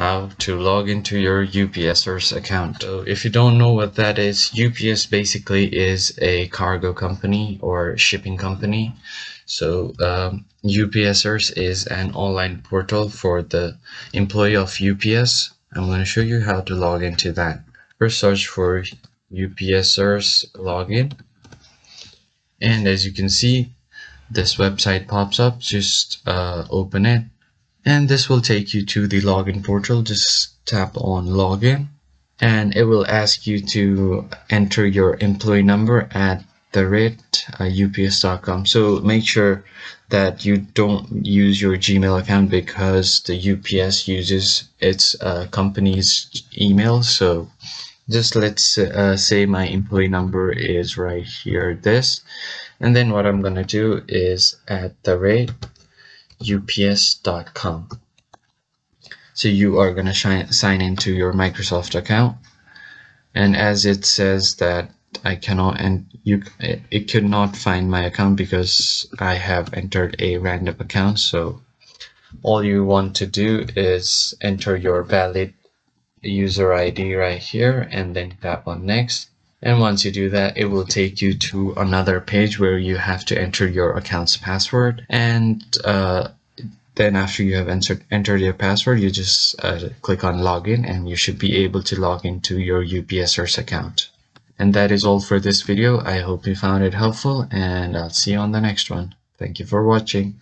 how to log into your UPSers account. So if you don't know what that is, UPS basically is a cargo company or shipping company. So UPSers is an online portal for the employee of UPS. I'm going to show you how to log into that. First, search for UPSers login, and as you can see, this website pops up. Just open it, and this will take you to the login portal. Just tap on login, and it will ask you to enter your employee number at the rate ups.com. So make sure that you don't use your Gmail account, because the UPS uses its company's email. So just let's say my employee number is right here, this, and then what I'm going to do is at the rate ups.com. So you are going to sign into your Microsoft account, and as it says that I cannot, and it could not find my account because I have entered a random account. So all you want to do is enter your valid user ID right here, and then tap on next. And once you do that, it will take you to another page where you have to enter your account's password. And then after you have entered your password, you just click on login, and you should be able to log into your UPSers account. And that is all for this video. I hope you found it helpful, and I'll see you on the next one. Thank you for watching.